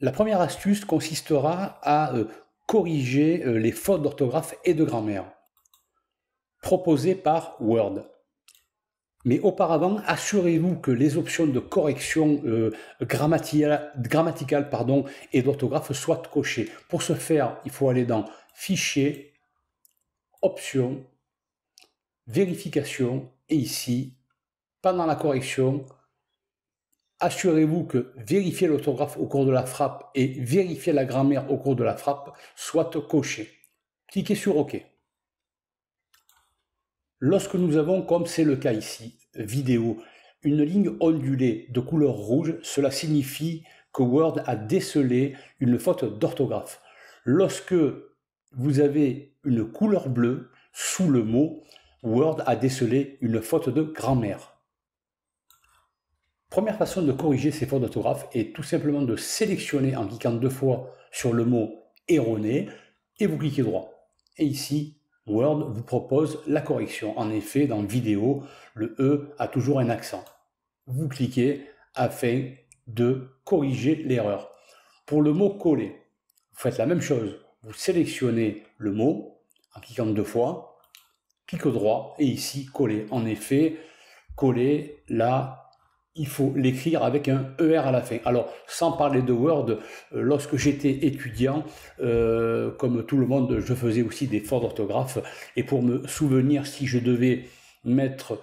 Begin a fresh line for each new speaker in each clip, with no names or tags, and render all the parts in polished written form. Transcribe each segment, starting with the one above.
La première astuce consistera à corriger les fautes d'orthographe et de grammaire proposées par Word. Mais auparavant, assurez-vous que les options de correction grammaticale et d'orthographe soient cochées. Pour ce faire, il faut aller dans Fichier, Options, Vérification, et ici, pendant la correction, assurez-vous que vérifier l'orthographe au cours de la frappe et vérifier la grammaire au cours de la frappe soient cochés. Cliquez sur OK. Lorsque nous avons, comme c'est le cas ici, vidéo, une ligne ondulée de couleur rouge, cela signifie que Word a décelé une faute d'orthographe. Lorsque vous avez une couleur bleue sous le mot, Word a décelé une faute de grammaire. Première façon de corriger ces fautes d'orthographe est tout simplement de sélectionner en cliquant 2 fois sur le mot erroné et vous cliquez droit. Et ici, Word vous propose la correction. En effet, dans vidéo, le E a toujours un accent. Vous cliquez afin de corriger l'erreur. Pour le mot coller, vous faites la même chose. Vous sélectionnez le mot en cliquant 2 fois, clic droit et ici coller. En effet, coller, là, il faut l'écrire avec un ER à la fin. Alors, sans parler de Word, lorsque j'étais étudiant, comme tout le monde, je faisais aussi des fautes d'orthographe. Et pour me souvenir si je devais mettre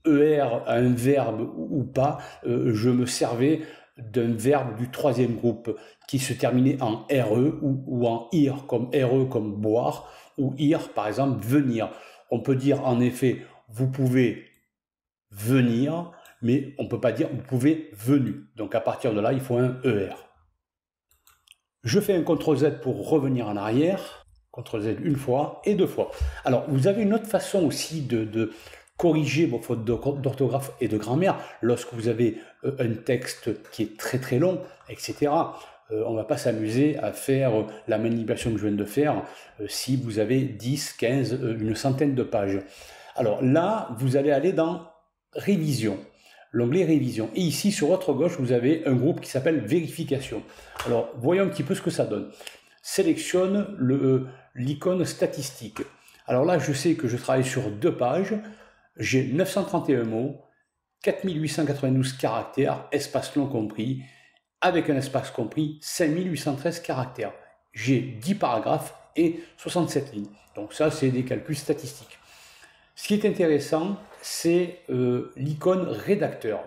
ER à un verbe ou pas, je me servais d'un verbe du 3e groupe qui se terminait en RE ou en IR, comme RE comme boire, ou IR par exemple venir. On peut dire en effet, vous pouvez venir, mais on ne peut pas dire vous pouvez venu. Donc à partir de là, il faut un ER. Je fais un CTRL Z pour revenir en arrière, CTRL Z une fois et 2 fois. Alors vous avez une autre façon aussi de corriger vos fautes d'orthographe et de grammaire lorsque vous avez un texte qui est très très long, etc. On ne va pas s'amuser à faire la manipulation que je viens de faire si vous avez 10, 15, une centaine de pages. Alors là, vous allez aller dans Révision, l'onglet Révision. Et ici, sur votre gauche, vous avez un groupe qui s'appelle Vérification. Alors, voyons un petit peu ce que ça donne. Sélectionne l'icône statistique. Alors là, je sais que je travaille sur 2 pages. J'ai 931 mots, 4892 caractères, espace non compris, avec un espace compris, 5813 caractères. J'ai 10 paragraphes et 67 lignes. Donc ça, c'est des calculs statistiques. Ce qui est intéressant, c'est l'icône rédacteur.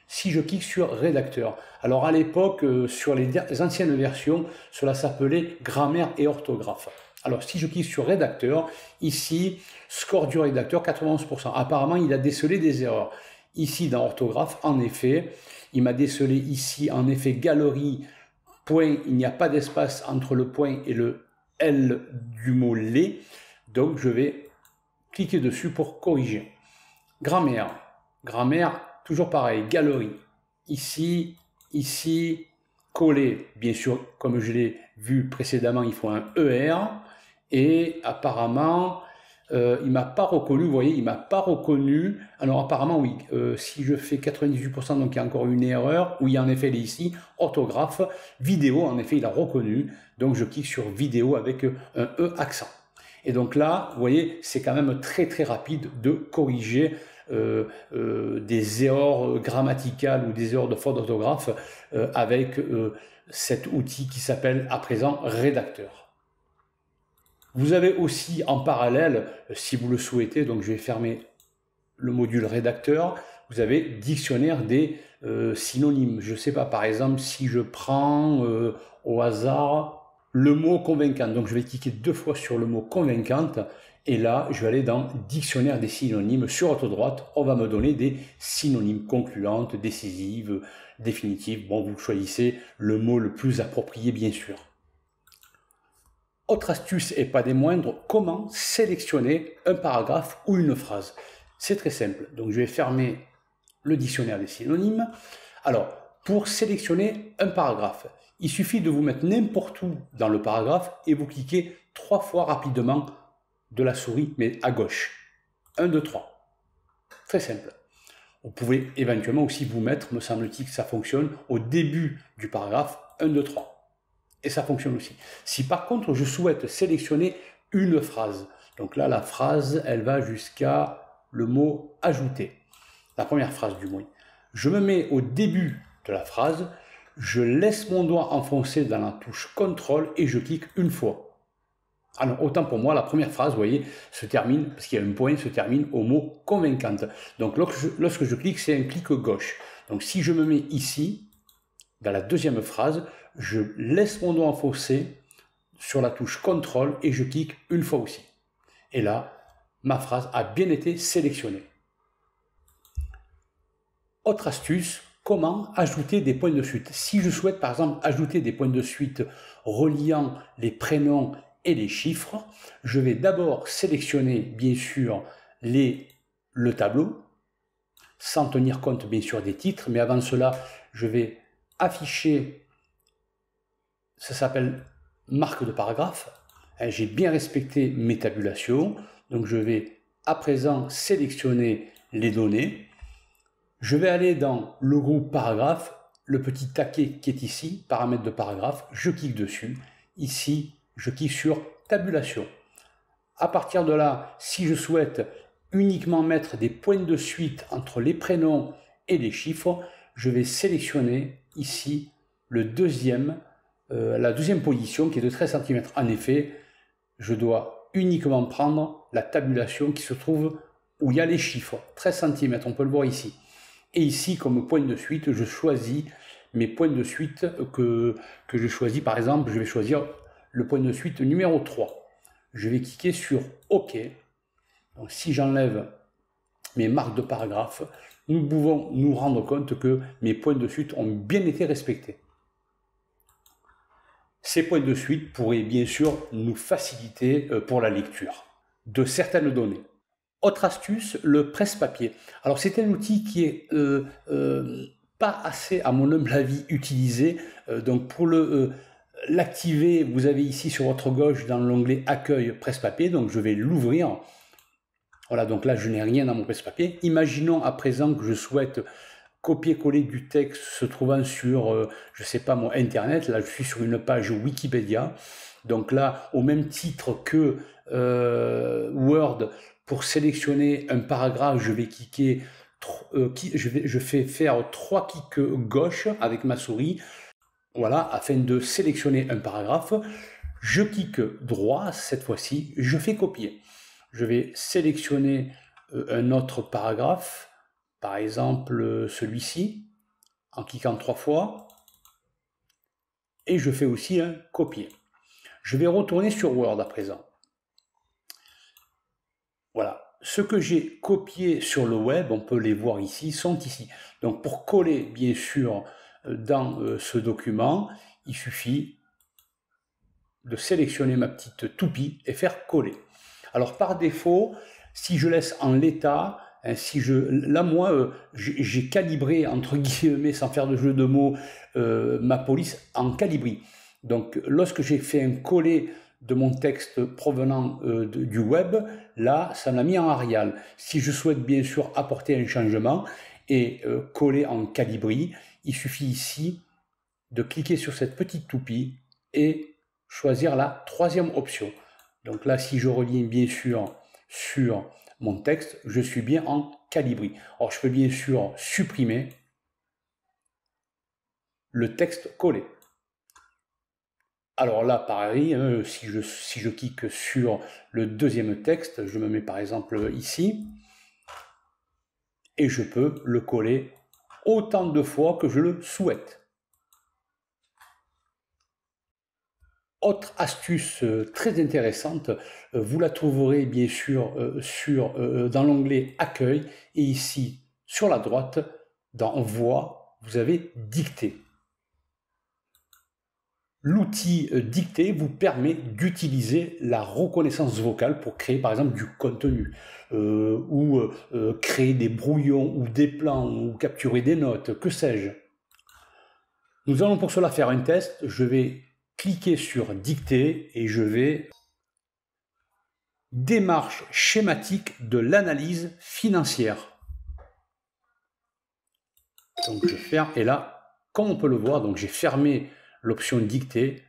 Si je clique sur rédacteur, alors à l'époque, sur les anciennes versions, cela s'appelait grammaire et orthographe. Alors si je clique sur rédacteur, ici, score du rédacteur 91%. Apparemment, il a décelé des erreurs. Ici, dans orthographe, en effet, il m'a décelé ici, en effet, galerie, point, il n'y a pas d'espace entre le point et le L du mot les. Donc, je vais cliquer dessus pour corriger. Grammaire. Grammaire, toujours pareil, galerie. Ici, ici, coller. Bien sûr, comme je l'ai vu précédemment, il faut un ER. Et apparemment, il ne m'a pas reconnu, vous voyez, il ne m'a pas reconnu. Alors apparemment, oui, si je fais 98%, donc il y a encore une erreur. Oui, en effet, il est ici, orthographe, vidéo, en effet, il a reconnu. Donc je clique sur vidéo avec un E accent. Et donc là, vous voyez, c'est quand même très très rapide de corriger des erreurs grammaticales ou des erreurs de faute d'orthographe avec cet outil qui s'appelle à présent rédacteur. Vous avez aussi en parallèle, si vous le souhaitez, donc je vais fermer le module rédacteur, vous avez dictionnaire des synonymes. Je ne sais pas, par exemple, si je prends au hasard le mot convaincante. Donc je vais cliquer 2 fois sur le mot convaincante et là je vais aller dans dictionnaire des synonymes. Sur votre droite, on va me donner des synonymes concluantes, décisives, définitives. Bon, vous choisissez le mot le plus approprié, bien sûr. Autre astuce et pas des moindres, comment sélectionner un paragraphe ou une phrase. C'est très simple. Donc je vais fermer le dictionnaire des synonymes. Alors, pour sélectionner un paragraphe, il suffit de vous mettre n'importe où dans le paragraphe et vous cliquez 3 fois rapidement de la souris, mais à gauche. 1, 2, 3. Très simple. Vous pouvez éventuellement aussi vous mettre, me semble-t-il que ça fonctionne, au début du paragraphe, 1, 2, 3. et ça fonctionne aussi. Si par contre je souhaite sélectionner une phrase, donc là la phrase elle va jusqu'à le mot ajouter, la première phrase du moins. Je me mets au début de la phrase, je laisse mon doigt enfoncé dans la touche CTRL et je clique une fois. Alors, autant pour moi, la première phrase, vous voyez, se termine, parce qu'il y a un point, se termine au mot convaincante. Donc, lorsque je clique, c'est un clic gauche. Donc, si je me mets ici, dans la deuxième phrase, je laisse mon doigt enfoncé sur la touche CTRL et je clique une fois aussi. Et là, ma phrase a bien été sélectionnée. Autre astuce, comment ajouter des points de suite. Si je souhaite par exemple ajouter des points de suite reliant les prénoms et les chiffres, je vais d'abord sélectionner bien sûr le tableau, sans tenir compte bien sûr des titres, mais avant cela, je vais afficher, ça s'appelle marque de paragraphe. J'ai bien respecté mes tabulations, donc je vais à présent sélectionner les données. Je vais aller dans le groupe paragraphe, le petit taquet qui est ici, paramètres de paragraphe, je clique dessus. Ici, je clique sur tabulation. À partir de là, si je souhaite uniquement mettre des points de suite entre les prénoms et les chiffres, je vais sélectionner ici la deuxième position qui est de 13 cm. En effet, je dois uniquement prendre la tabulation qui se trouve où il y a les chiffres, 13 cm, on peut le voir ici. Et ici, comme point de suite, je choisis mes points de suite que je choisis. Par exemple, je vais choisir le point de suite numéro 3. Je vais cliquer sur OK. Donc, si j'enlève mes marques de paragraphe, nous pouvons nous rendre compte que mes points de suite ont bien été respectés. Ces points de suite pourraient bien sûr nous faciliter pour la lecture de certaines données. Autre astuce, le presse-papier. Alors c'est un outil qui est pas assez, à mon humble avis, utilisé. Donc pour l'activer, vous avez ici sur votre gauche dans l'onglet Accueil presse-papier. Donc je vais l'ouvrir. Voilà, donc là je n'ai rien dans mon presse-papier. Imaginons à présent que je souhaite copier-coller du texte se trouvant sur, je sais pas moi, Internet. Là je suis sur une page Wikipédia. Donc là, au même titre que Word, pour sélectionner un paragraphe, je vais cliquer, je fais faire 3 clics gauche avec ma souris, voilà, afin de sélectionner un paragraphe. Je clique droit cette fois-ci, je fais copier. Je vais sélectionner un autre paragraphe, par exemple celui-ci, en cliquant 3 fois, et je fais aussi un copier. Je vais retourner sur Word à présent. Voilà, ce que j'ai copié sur le web, on peut les voir ici, sont ici. Donc pour coller, bien sûr, dans ce document, il suffit de sélectionner ma petite toupie et faire coller. Alors par défaut, si je laisse en l'état, hein, là moi, j'ai calibré, entre guillemets, sans faire de jeu de mots, ma police en calibri. Donc lorsque j'ai fait un coller de mon texte provenant du web, là, ça m'a mis en Arial. Si je souhaite bien sûr apporter un changement et coller en calibri, il suffit ici de cliquer sur cette petite toupie et choisir la troisième option. Donc là, si je reviens bien sûr sur mon texte, je suis bien en calibri. Alors, je peux bien sûr supprimer le texte collé. Alors là, pareil, si je clique sur le deuxième texte, je me mets par exemple ici, et je peux le coller autant de fois que je le souhaite. Autre astuce très intéressante, vous la trouverez bien sûr dans l'onglet Accueil, et ici, sur la droite, dans Voix, vous avez Dictée. L'outil Dictée vous permet d'utiliser la reconnaissance vocale pour créer par exemple du contenu ou créer des brouillons ou des plans ou capturer des notes, que sais-je. Nous allons pour cela faire un test. Je vais cliquer sur Dictée et je vais démarche schématique de l'analyse financière. Donc je ferme et là, comme on peut le voir, donc j'ai fermé l'option dictée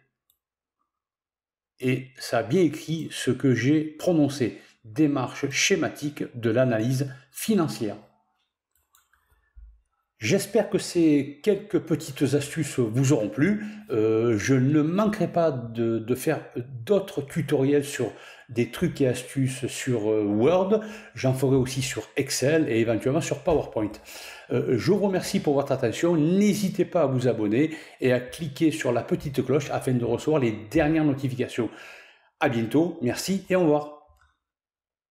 et ça a bien écrit ce que j'ai prononcé. Démarche schématique de l'analyse financière. J'espère que ces quelques petites astuces vous auront plu. Je ne manquerai pas de faire d'autres tutoriels sur des trucs et astuces sur Word. J'en ferai aussi sur Excel et éventuellement sur PowerPoint. Je vous remercie pour votre attention. N'hésitez pas à vous abonner et à cliquer sur la petite cloche afin de recevoir les dernières notifications. À bientôt, merci et au revoir.